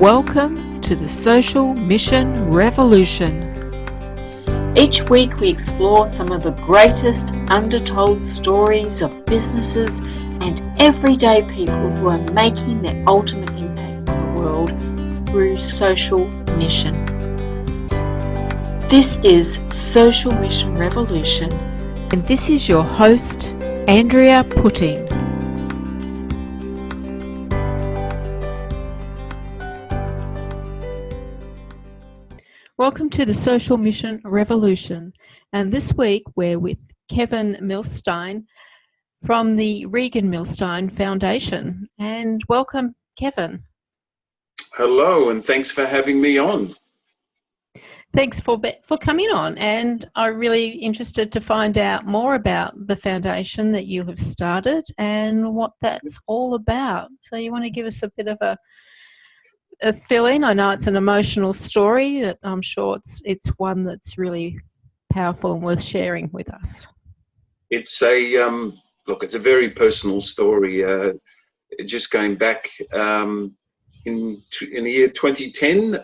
Welcome to the Social Mission Revolution. Each week we explore some of the greatest undertold stories of businesses and everyday people who are making their ultimate impact on the world through social mission. This is Social Mission Revolution, And this is your host, Andrea Putting. Welcome to the Social Mission Revolution. And this week we're with Kevin Milstein from the Reagan Milstein Foundation. And welcome, Kevin. Hello, and thanks for having me on. Thanks for coming on, and I'm really interested to find out more about the foundation that you have started and what that's all about. So you want to give us a bit of a fill-in? I know it's an emotional story, but I'm sure it's one that's really powerful and worth sharing with us. It's it's a very personal story. Just going back in the year 2010.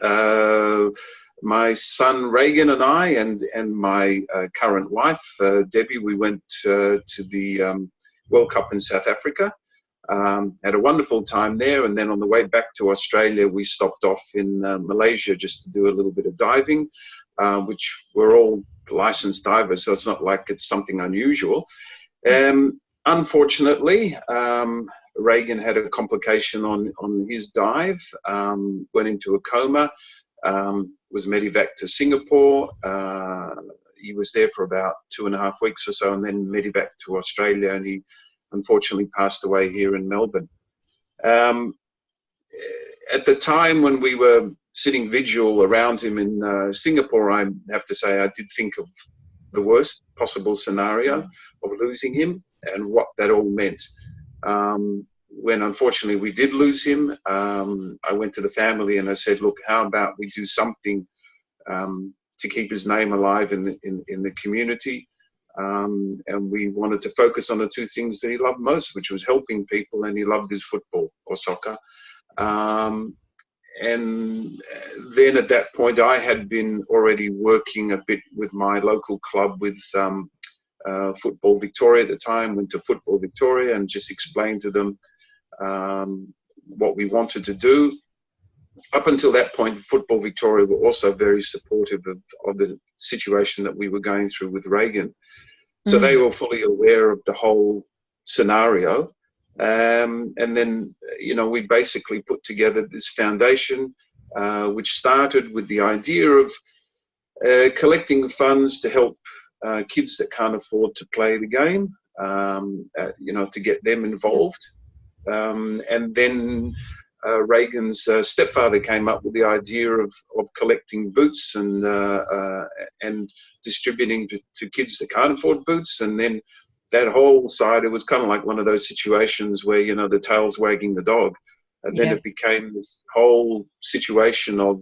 My son Regan and I and my current wife, Debbie, we went to the World Cup in South Africa. Had a wonderful time there, and then on the way back to Australia, we stopped off in Malaysia just to do a little bit of diving, which we're all licensed divers, so it's not like it's something unusual. Unfortunately, Reagan had a complication on his dive, went into a coma. Was medevaced to Singapore. He was there for about 2.5 weeks or so, and then medevaced to Australia, and he unfortunately passed away here in Melbourne. At the time when we were sitting vigil around him in Singapore, I have to say I did think of the worst possible scenario of losing him and what that all meant. When unfortunately we did lose him, I went to the family and I said, look, how about we do something to keep his name alive in the community? And we wanted to focus on the two things that he loved most, which was helping people, and he loved his football or soccer. And then at that point, I had been already working a bit with my local club with Football Victoria at the time, went to Football Victoria and just explained to them what we wanted to do. Up until that point, Football Victoria were also very supportive of the situation that we were going through with Reagan. So they were fully aware of the whole scenario. And then, we basically put together this foundation, which started with the idea of collecting funds to help kids that can't afford to play the game, to get them involved. And then Reagan's stepfather came up with the idea of collecting boots and distributing to kids that can't afford boots. And then that whole side, it was kind of like one of those situations where, the tail's wagging the dog. And then it became this whole situation of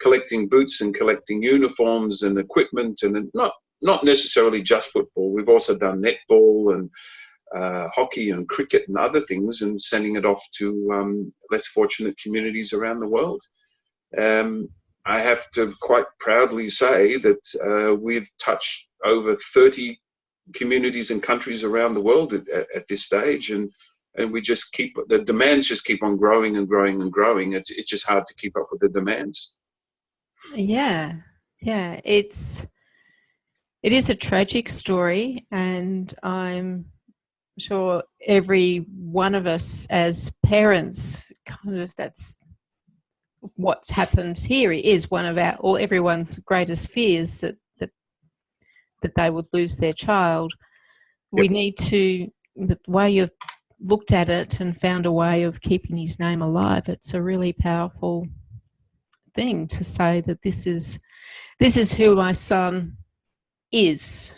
collecting boots and collecting uniforms and equipment, and not necessarily just football. We've also done netball and hockey and cricket and other things, and sending it off to less fortunate communities around the world. I have to quite proudly say that we've touched over 30 communities and countries around the world at this stage, and we just the demands just keep on growing and growing and growing. It's just hard to keep up with the demands. Yeah. It is a tragic story, and I'm sure every one of us as parents, kind of, that's what's happened here, is one of everyone's greatest fears, that they would lose their child. Yep. We need to, the way you've looked at it and found a way of keeping his name alive, it's a really powerful thing to say that this is who my son is.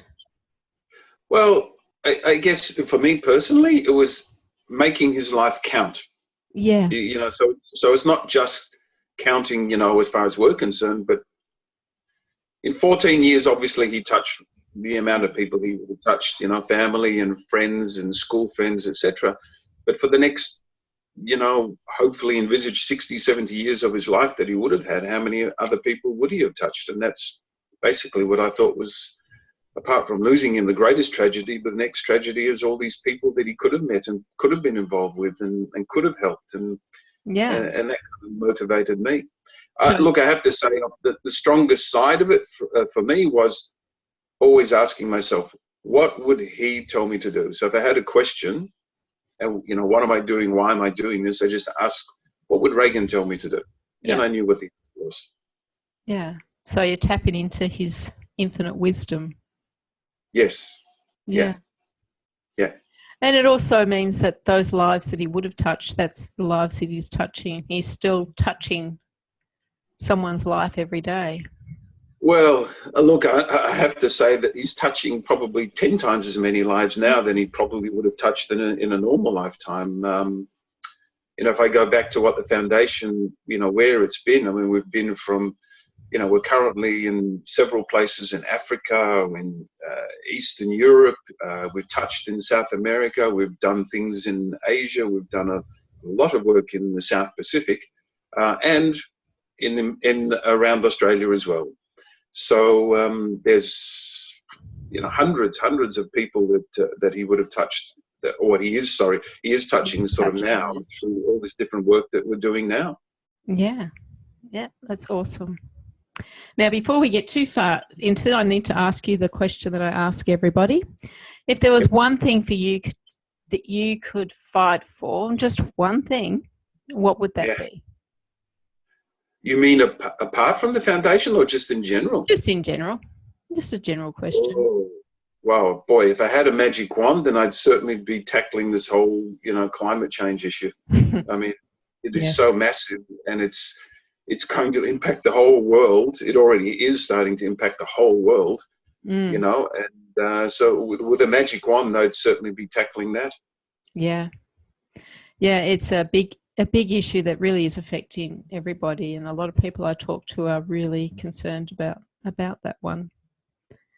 Well, I guess for me personally, it was making his life count. Yeah. So it's not just counting, as far as we're concerned, but in 14 years, obviously he touched the amount of people he touched, family and friends and school friends, etc. But for the next you know, hopefully envisage 60, 70 years of his life that he would have had, how many other people would he have touched? And that's basically what I thought was, apart from losing him, the greatest tragedy, but the next tragedy is all these people that he could have met and could have been involved with and could have helped. And that kind of motivated me. Look, I have to say that the strongest side of it for me was always asking myself, what would he tell me to do? So if I had a question, and, you know, what am I doing? Why am I doing this? I just asked, what would Reagan tell me to do? Yeah. And I knew what the answer was. Yeah. So you're tapping into his infinite wisdom. Yes. Yeah. Yeah. And it also means that those lives that he would have touched, that's the lives that he's touching. He's still touching someone's life every day. Well, look, I have to say that he's touching probably 10 times as many lives now than he probably would have touched in a normal lifetime. You know, if I go back to what the foundation, you know, where it's been, I mean, we've been from, you know, we're currently in several places in Africa, in Eastern Europe, we've touched in South America, we've done things in Asia, we've done a lot of work in the South Pacific, and in around Australia as well. So there's, you know, hundreds of people that he would have touched, he is touching sort of now through all this different work that we're doing now. Yeah, that's awesome. Now, before we get too far into it, I need to ask you the question that I ask everybody. If there was one thing for you that you could fight for, just one thing, what would that be? You mean apart from the foundation or just in general? Just in general. Just a general question. Oh, wow, boy, if I had a magic wand, then I'd certainly be tackling this whole, you know, climate change issue. I mean, it is so massive, and it's going to impact the whole world. It already is starting to impact the whole world, you know, and so with a magic wand, I'd certainly be tackling that. Yeah. Yeah, it's a big issue that really is affecting everybody, and a lot of people I talk to are really concerned about that one.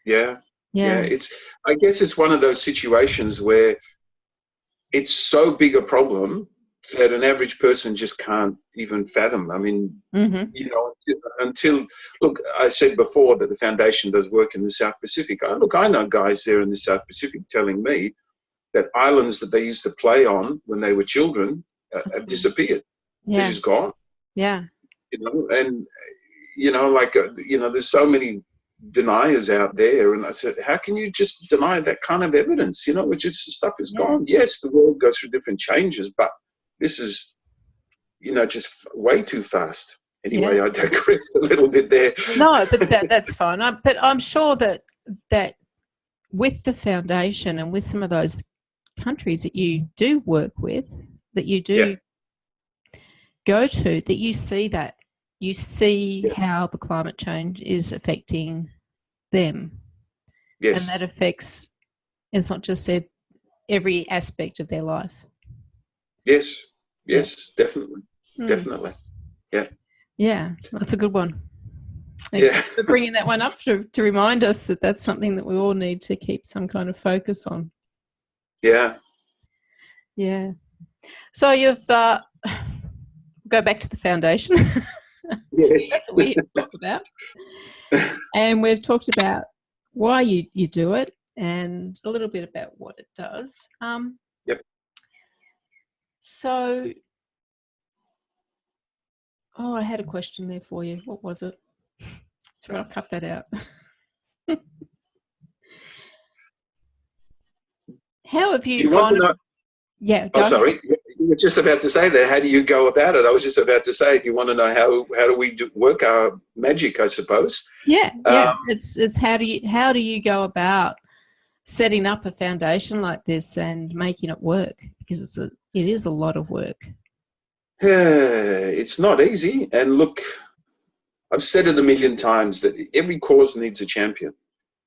Yeah. I guess it's one of those situations where it's so big a problem that an average person just can't even fathom. I mean, you know, until look, I said before that the foundation does work in the South Pacific. I know guys there in the South Pacific telling me that islands that they used to play on when they were children have disappeared. They're just gone. Yeah. You know, and, you know, like, you know, there's so many deniers out there. And I said, how can you just deny that kind of evidence? You know, which is stuff is gone. Yes, the world goes through different changes, but this is, you know, just way too fast. Anyway, I digress a little bit there. No, but that's fine. But I'm sure that with the foundation and with some of those countries that you do work with, that you do go to, that you see how the climate change is affecting them. Yes. And that affects, it's not just every aspect of their life. Yes, definitely. Definitely. Yeah, that's a good one. Thanks for bringing that one up to remind us that that's something that we all need to keep some kind of focus on. Yeah. So you've go back to the foundation. Yes. That's what we talked about. And we've talked about why you do it and a little bit about what it does. So, I had a question there for you. What was it? That's right, I'll cut that out. How have you want to know? Yeah. Sorry. You were just about to say that. How do you go about it? I was just about to say, if you want to know how do we work our magic, I suppose. Yeah. It's how do you go about setting up a foundation like this and making it work? Because it is a lot of work. It's not easy. And look, I've said it a million times that every cause needs a champion.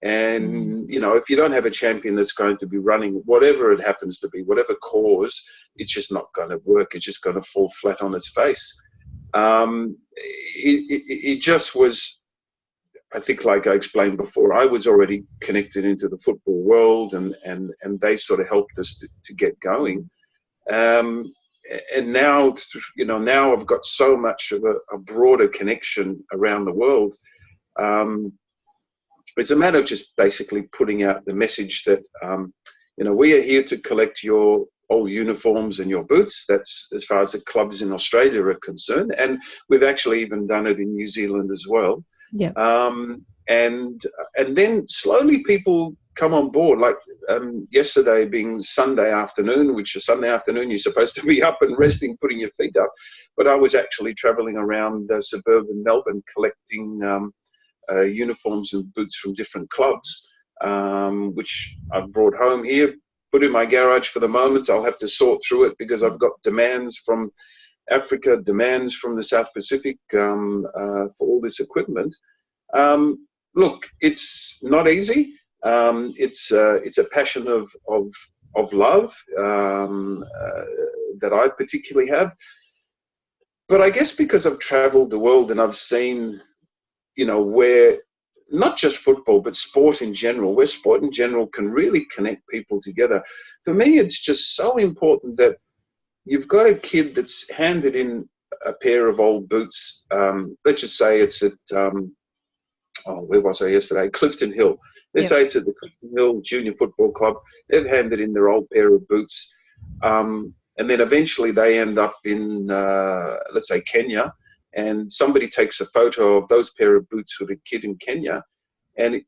And, you know, if you don't have a champion that's going to be running, whatever it happens to be, whatever cause, it's just not going to work. It's just going to fall flat on its face. It just was, I think, like I explained before, I was already connected into the football world and they sort of helped us to get going. and now, now I've got so much of a broader connection around the world. It's a matter of just basically putting out the message that, we are here to collect your old uniforms and your boots. That's as far as the clubs in Australia are concerned. And we've actually even done it in New Zealand as well. Yeah. And then slowly people come on board, like yesterday being Sunday afternoon, which is Sunday afternoon, you're supposed to be up and resting, putting your feet up. But I was actually traveling around suburban Melbourne collecting uniforms and boots from different clubs, which I've brought home here, put in my garage for the moment. I'll have to sort through it because I've got demands from Africa, demands from the South Pacific for all this equipment. Look, it's not easy. It's a passion of love that I particularly have. But I guess because I've traveled the world and I've seen, where not just football, but sport in general, where sport in general can really connect people together. For me, it's just so important that you've got a kid that's handed in a pair of old boots. Let's just say it's at, where was I yesterday? Clifton Hill. Let's say it's at the Clifton Hill Junior Football Club. They've handed in their old pair of boots. And then eventually they end up in, let's say, Kenya. And somebody takes a photo of those pair of boots with a kid in Kenya. And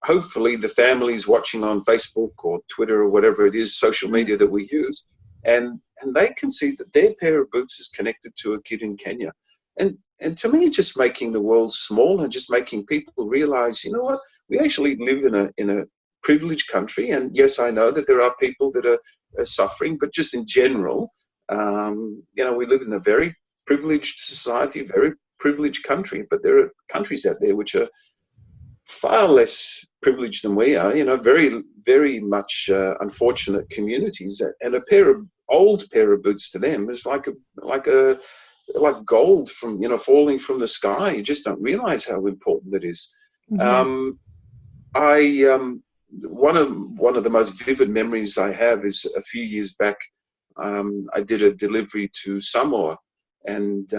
hopefully the family's watching on Facebook or Twitter or whatever it is, social media that we use. And they can see that their pair of boots is connected to a kid in Kenya. And to me, just making the world small and just making people realize, you know what, we actually live in a privileged country. And yes, I know that there are people that are suffering, but just in general, we live in a very privileged society, very privileged country, but there are countries out there which are far less privileged than we are, very, very much unfortunate communities. And a old pair of boots to them is like gold from, falling from the sky. You just don't realize how important it is. Mm-hmm. One of the most vivid memories I have is a few years back, I did a delivery to Samoa, and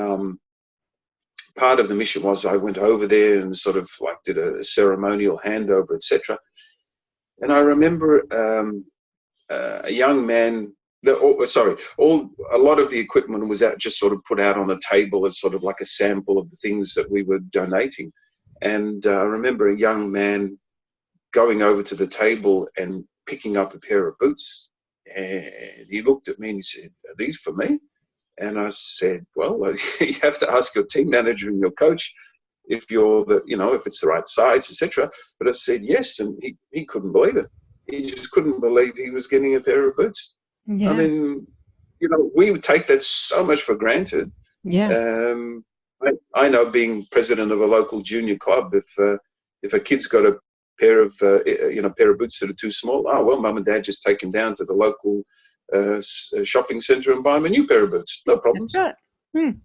part of the mission was I went over there and sort of like did a ceremonial handover, etc. And I remember a young man. A lot of the equipment was just sort of put out on the table as sort of like a sample of the things that we were donating. And I remember a young man going over to the table and picking up a pair of boots. And he looked at me and he said, "Are these for me?" And I said, "Well, you have to ask your team manager and your coach if if it's the right size, etc." But I said yes, and he couldn't believe it. He just couldn't believe he was getting a pair of boots. Yeah. I mean, we would take that so much for granted. Yeah. I know, being president of a local junior club, if a kid's got a pair of boots that are too small, mum and dad just take them down to the local shopping centre and buy them a new pair of boots. No problems. That's right.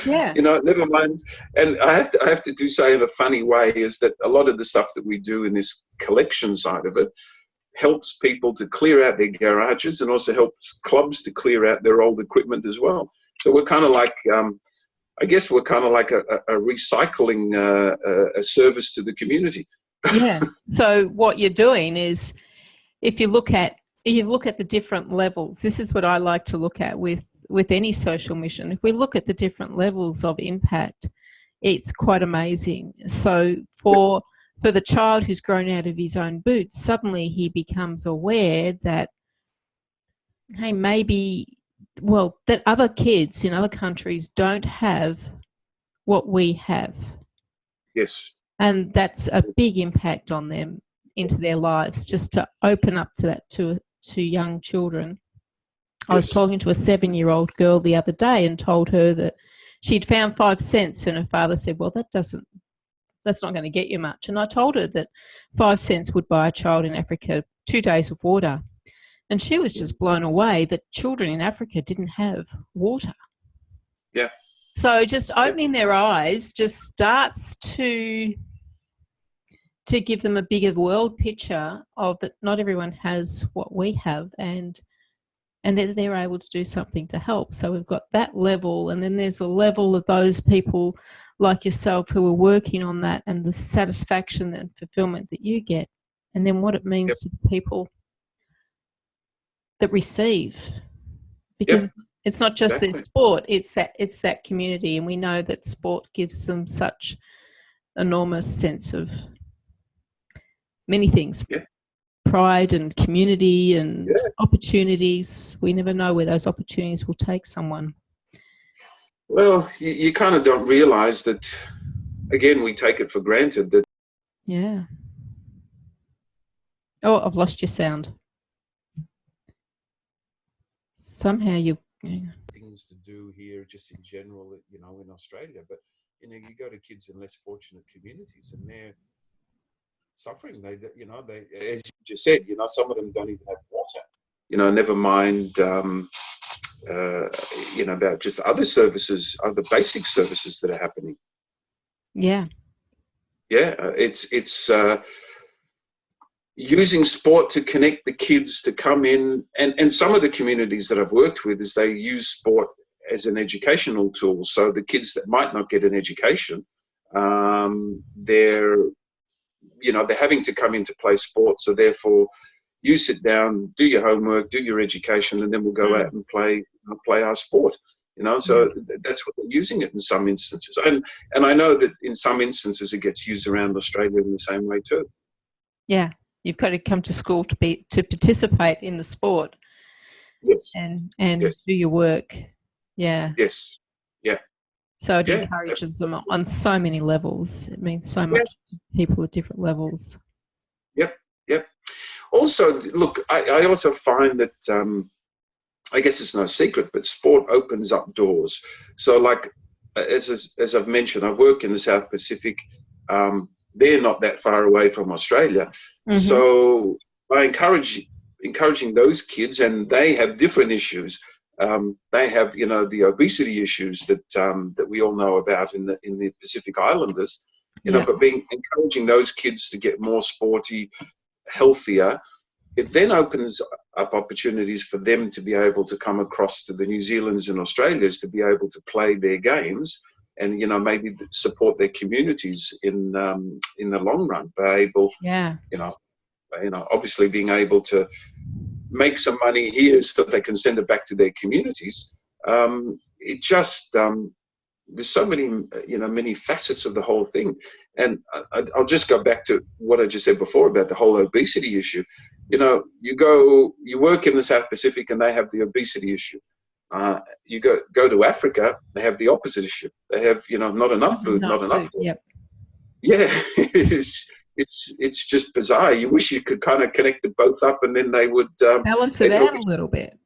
Yeah. Never mind. And I have to say in a funny way is that a lot of the stuff that we do in this collection side of it helps people to clear out their garages and also helps clubs to clear out their old equipment as well. So we're kind of like, I guess we're kind of like a recycling a service to the community. Yeah. So what you're doing is, if you look at the different levels, this is what I like to look at with any social mission. If we look at the different levels of impact, it's quite amazing. So for the child who's grown out of his own boots, suddenly he becomes aware that, hey, that other kids in other countries don't have what we have. Yes. And that's a big impact on them, into their lives, just to open up to that to young children. Yes. I was talking to a 7-year-old girl the other day and told her that she'd found 5 cents, and her father said, "Well, that's not going to get you much." And I told her that 5 cents would buy a child in Africa 2 days of water. And she was just blown away that children in Africa didn't have water. Yeah. So just opening their eyes just starts to give them a bigger world picture of that not everyone has what we have. And and then they're able to do something to help. So we've got that level, and then there's a level of those people like yourself who are working on that, and the satisfaction and fulfillment that you get, and then what it means Yep. to the people that receive, because Yep. it's not just Exactly. their sport, it's that community, and we know that sport gives them such enormous sense of many things. Yeah. Pride and community and Yeah. opportunities. We never know where those opportunities will take someone. Well, you kind of don't realize that, again, we take it for granted that. Yeah. Oh, I've lost your sound. Somehow you. Things to do here just in general, you know, in Australia. But, you know, you go to kids in less fortunate communities and they're suffering. They, you know, they, as you just said, you know, some of them don't even have water. You know, never mind, you know, about just other services, other basic services that are happening. Yeah. Yeah, it's using sport to connect the kids to come in, and some of the communities that I've worked with is they use sport as an educational tool. So the kids that might not get an education, they're having to come in to play sport. So therefore, you sit down, do your homework, do your education, and then we'll go out and play our sport. You know, so that's what they're using it in some instances, and I know that in some instances it gets used around Australia in the same way too. Yeah, you've got to come to school to participate in the sport. Yes. And yes. do your work. Yeah. Yes. Yeah. So it encourages them on so many levels. It means so much to people at different levels. Yep. Yep. Also, look, I also find that I guess it's no secret, but sport opens up doors. So, like as I've mentioned, I work in the South Pacific. They're not that far away from Australia, so I encouraging those kids, and they have different issues. They have, you know, the obesity issues that we all know about in the Pacific Islanders. You know, but encouraging those kids to get more sporty, healthier. It then opens up opportunities for them to be able to come across to the New Zealands and Australias to be able to play their games and, you know, maybe support their communities in the long run. Be able, you know, obviously being able to make some money here so they can send it back to their communities. It just there's so many, you know, many facets of the whole thing. And I'll just go back to what I just said before about the whole obesity issue. You know, you work in the South Pacific and they have the obesity issue. You go to Africa, they have the opposite issue. They have, you know, not enough food, not enough food. Yep. Yeah, it's just bizarre. You wish you could kind of connect it both up, and then they would balance it out a little bit.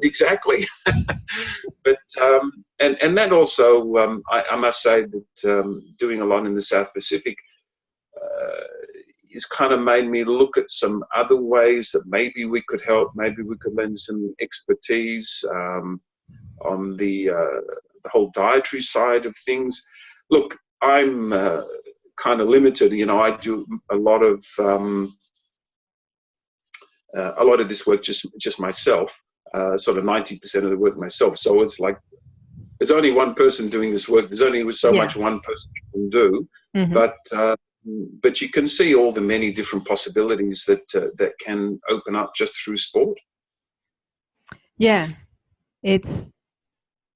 Exactly. But and that also I must say that doing a lot in the South Pacific has kind of made me look at some other ways that maybe we could help. Maybe we could lend some expertise on the whole dietary side of things. Look, I'm kind of limited. You know, I do a lot of this work just myself. Sort of 90% of the work myself. So it's like there's only one person doing this work. There's only so much one person can do. But you can see all the many different possibilities that can open up just through sport. Yeah, it's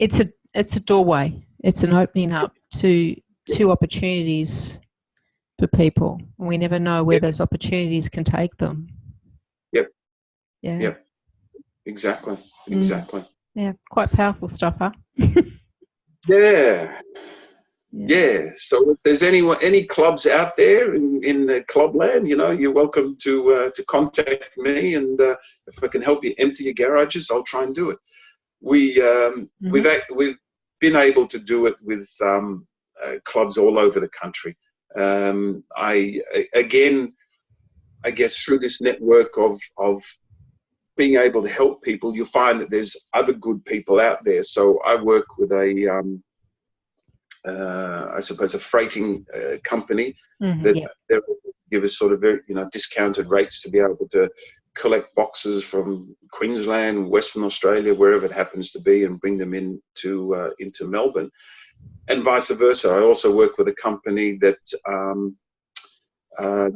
a doorway. It's an opening up to opportunities for people. We never know where those opportunities can take them. Yep. Yeah. Yep. Exactly. Yeah, quite powerful stuff, huh? Yeah. So if there's any clubs out there in the club land, you know, you're welcome to contact me, and if I can help you empty your garages, I'll try and do it. We've been able to do it with clubs all over the country. I guess through this network of being able to help people, you find that there's other good people out there. So I work with a freighting company that they give us sort of very, you know, discounted rates to be able to collect boxes from Queensland, Western Australia, wherever it happens to be, and bring them into Melbourne, and vice versa. I also work with a company that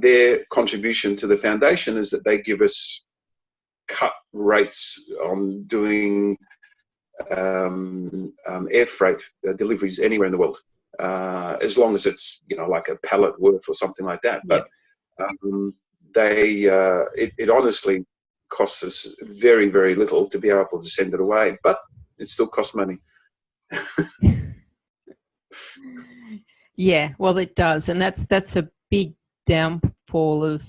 their contribution to the foundation is that they give us cut rates on doing air freight deliveries anywhere in the world, as long as it's like a pallet worth or something like that. But it honestly costs us very, very little to be able to send it away, but it still costs money. Yeah, well, it does, and that's a big downfall of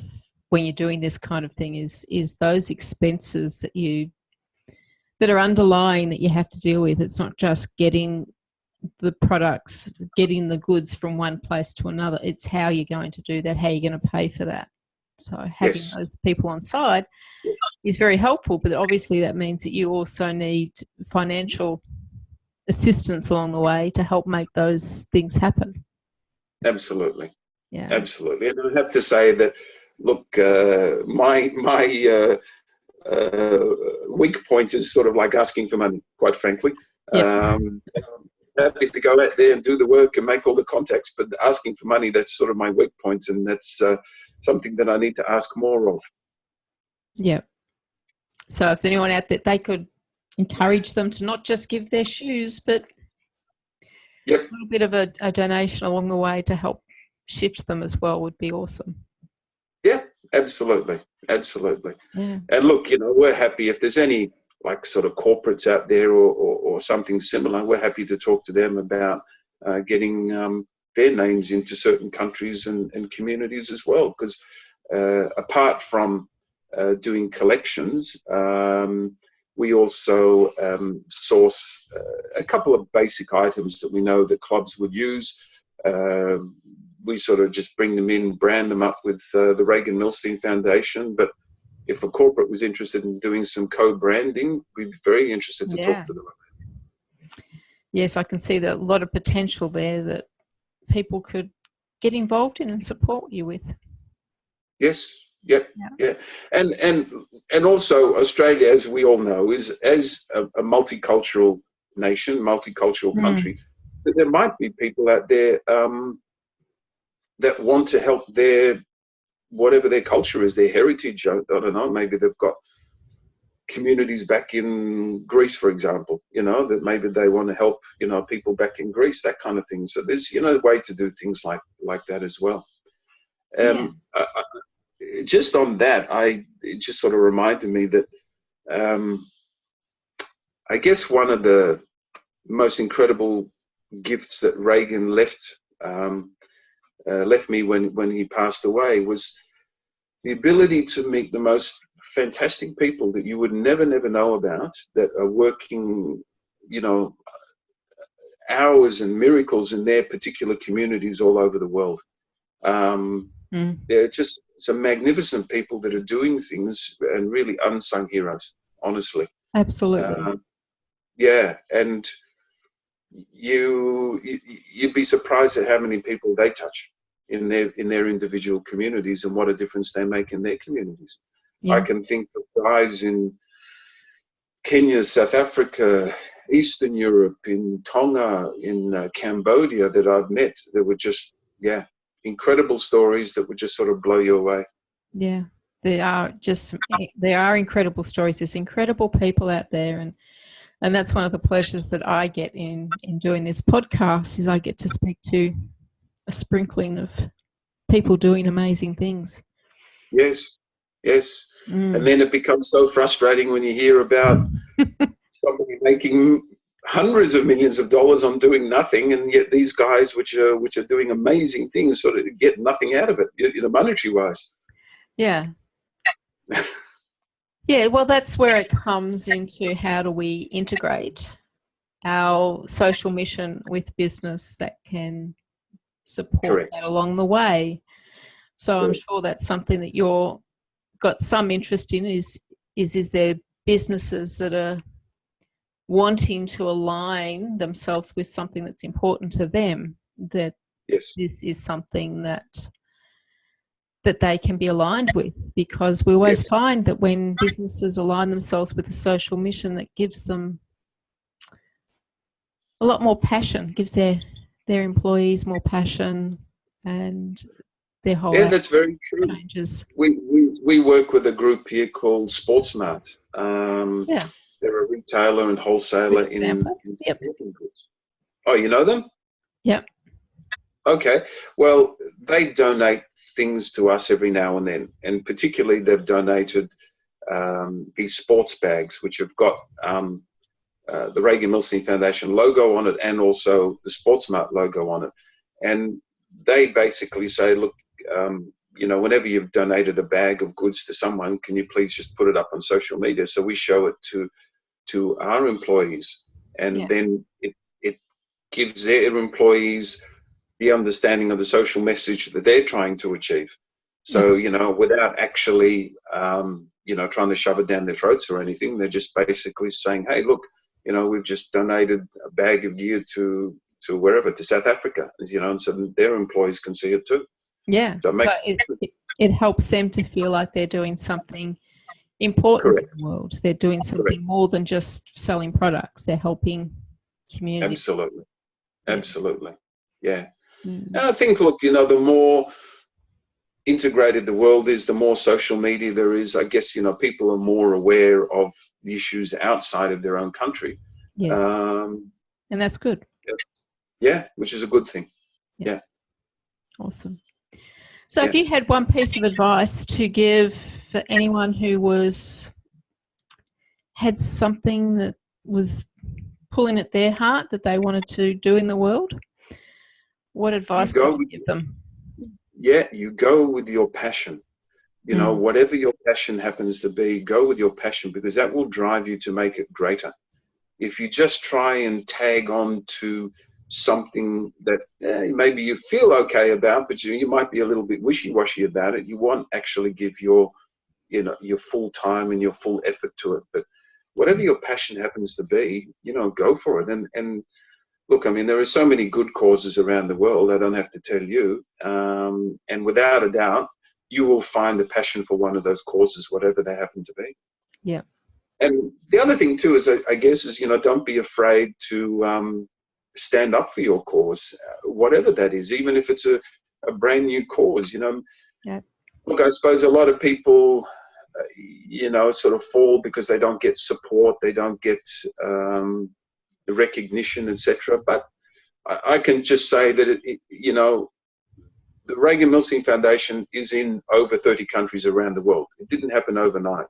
when you're doing this kind of thing is those expenses that are underlying that you have to deal with. It's not just getting the products, getting the goods from one place to another. It's how you're going to do that, how you're going to pay for that. So having those people on side is very helpful, but obviously that means that you also need financial assistance along the way to help make those things happen. Absolutely. Yeah. Absolutely. And I have to say that, look, my weak point is sort of like asking for money, quite frankly. Happy to go out there and do the work and make all the contacts, but asking for money, that's sort of my weak point, and that's something that I need to ask more of. Yeah. So if there's anyone out there, they could encourage them to not just give their shoes, but a little bit of a donation along the way to help shift them as well would be awesome. Yeah, absolutely. Absolutely. Yeah. And look, we're happy if there's any like sort of corporates out there or something similar, we're happy to talk to them about getting their names into certain countries and communities as well. Because apart from doing collections, we also source a couple of basic items that we know that clubs would use. We sort of just bring them in, brand them up with the Reagan Milstein Foundation. But if a corporate was interested in doing some co-branding, we'd be very interested to talk to them. Yes, I can see that a lot of potential there that people could get involved in and support you with. Yes. Yeah. And also Australia, as we all know, is as a multicultural nation, multicultural country, that there might be people out there that want to help their, whatever their culture is, their heritage. I don't know, maybe they've got communities back in Greece, for example, that maybe they want to help, people back in Greece, that kind of thing. So there's, a way to do things like that as well. Just on that, it just sort of reminded me that I guess one of the most incredible gifts that Reagan left me when he passed away was the ability to meet the most fantastic people that you would never know about, that are working, hours and miracles in their particular communities all over the world. They're just some magnificent people that are doing things, and really unsung heroes, honestly. Absolutely. And you'd be surprised at how many people they touch in their individual communities and what a difference they make in their communities. I can think of guys in Kenya, South Africa, Eastern Europe, in Tonga, in Cambodia that I've met that were just, incredible stories that would just sort of blow you away. Yeah, they are incredible stories. There's incredible people out there, and that's one of the pleasures that I get in doing this podcast, is I get to speak to a sprinkling of people doing amazing things. Yes. And then it becomes so frustrating when you hear about somebody making hundreds of millions of dollars on doing nothing, and yet these guys which are doing amazing things sort of get nothing out of it, monetary wise. Yeah, well, that's where it comes into how do we integrate our social mission with business that can support that along the way. So I'm sure that's something that you're got some interest in, is there businesses that are wanting to align themselves with something that's important to them, that this is something that that they can be aligned with, because we always find that when businesses align themselves with a social mission, that gives them a lot more passion, gives their employees more passion, and their whole that's very true. Changes. We work with a group here called SportsMart. They're a retailer and wholesaler in sporting goods. Oh, you know them? Yep. Okay. Well, they donate things to us every now and then, and particularly they've donated these sports bags, which have got the Reagan Milstein Foundation logo on it and also the SportsMart logo on it. And they basically say, look, you know, whenever you've donated a bag of goods to someone, can you please just put it up on social media? So we show it to our employees, and then it gives their employees the understanding of the social message that they're trying to achieve. So, you know, without actually, you know, trying to shove it down their throats or anything, they're just basically saying, hey, look, you know, we've just donated a bag of gear to wherever, to South Africa, you know, and so their employees can see it too. Yeah, so it helps them to feel like they're doing something important in the world. They're doing something more than just selling products. They're helping community. Absolutely. Yeah. And I think, look, you know, the more integrated the world is, the more social media there is. I guess, you know, people are more aware of the issues outside of their own country. Yes. And that's good. Yeah, which is a good thing. Yeah. Awesome. So if you had one piece of advice to give for anyone who had something that was pulling at their heart that they wanted to do in the world, what advice would you give them? Yeah, you go with your passion. You know, whatever your passion happens to be, go with your passion, because that will drive you to make it greater. If you just try and tag on to something that maybe you feel okay about, but you might be a little bit wishy-washy about it, you won't actually give your full time and your full effort to it. But whatever your passion happens to be, you know, go for it. And look, I mean, there are so many good causes around the world, I don't have to tell you. And without a doubt, you will find the passion for one of those causes, whatever they happen to be. Yeah. And the other thing too is, I guess, is, you know, don't be afraid to stand up for your cause, whatever that is, even if it's a brand new cause, you know. Yeah. Look, I suppose a lot of people, you know, sort of fall because they don't get support, they don't get the recognition, etc. But I can just say that, you know, the Reagan Milstein Foundation is in over 30 countries around the world. It didn't happen overnight.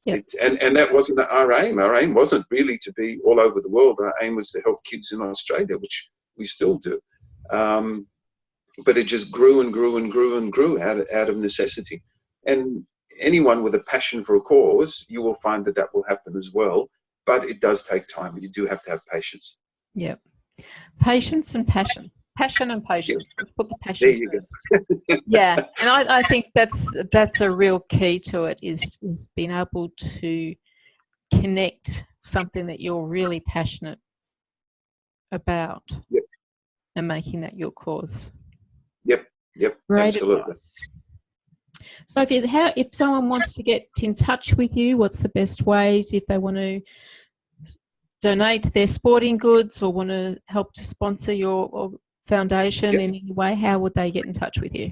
Yep. And that wasn't our aim. Our aim wasn't really to be all over the world. Our aim was to help kids in Australia, which we still do. But it just grew and grew and grew and grew out of necessity. And anyone with a passion for a cause, you will find that will happen as well. But it does take time. You do have to have patience. Yeah. Patience and passion. Passion and patience. Let's put the passion first. Yeah. And I think that's a real key to it, is being able to connect something that you're really passionate about and making that your cause. Yep. Great Absolutely. Advice. So if someone wants to get in touch with you, what's the best ways if they want to donate their sporting goods or want to help to sponsor your foundation in any way, how would they get in touch with you?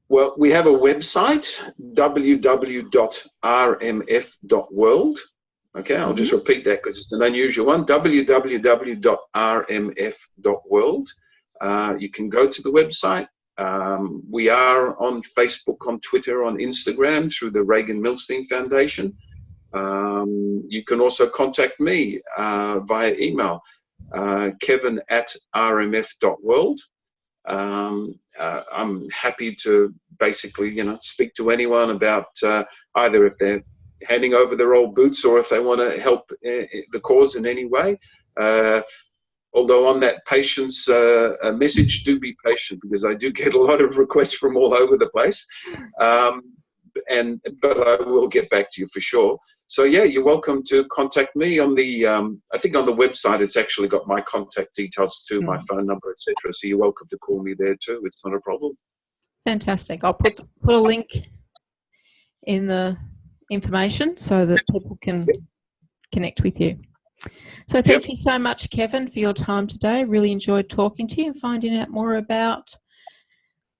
Well, we have a website, www.rmf.world. Okay, I'll just repeat that because it's an unusual one, www.rmf.world. You can go to the website. We are on Facebook, on Twitter, on Instagram through the Reagan Milstein Foundation. You can also contact me via email, kevin@rmf.world. I'm happy to basically, you know, speak to anyone about either if they're handing over their old boots or if they want to help the cause in any way. Although on that patience message, do be patient, because I do get a lot of requests from all over the place. But I will get back to you for sure. So yeah, you're welcome to contact me on the, I think on the website, it's actually got my contact details too, my phone number, etc. So you're welcome to call me there too. It's not a problem. Fantastic. I'll put a link in the information so that people can connect with you. So thank you so much, Kevin, for your time today. Really enjoyed talking to you and finding out more about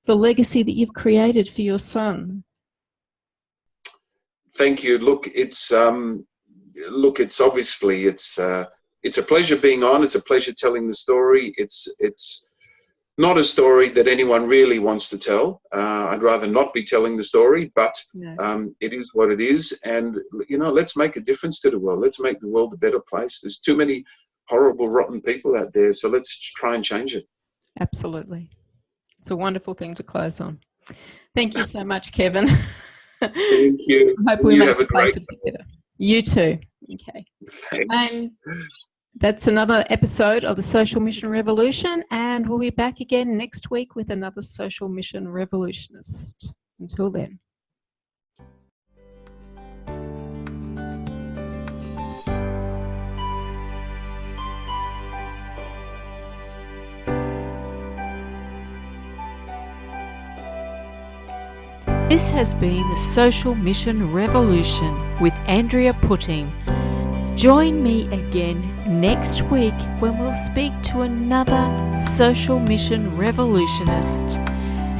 the legacy that you've created for your son. Thank you. Look, it's obviously it's a pleasure being on. It's a pleasure telling the story. It's not a story that anyone really wants to tell. I'd rather not be telling the story, but it is what it is. And, let's make a difference to the world. Let's make the world a better place. There's too many horrible, rotten people out there. So let's try and change it. Absolutely. It's a wonderful thing to close on. Thank you so much, Kevin. Thank you. I hope we make the place a bit better. You too. Okay. Thanks. And that's another episode of the Social Mission Revolution, and we'll be back again next week with another Social Mission Revolutionist. Until then. This has been the Social Mission Revolution with Andrea Putting. Join me again next week when we'll speak to another social mission revolutionist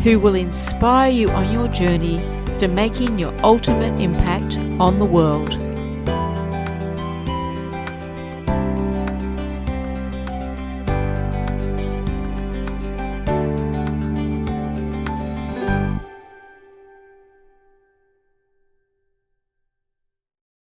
who will inspire you on your journey to making your ultimate impact on the world.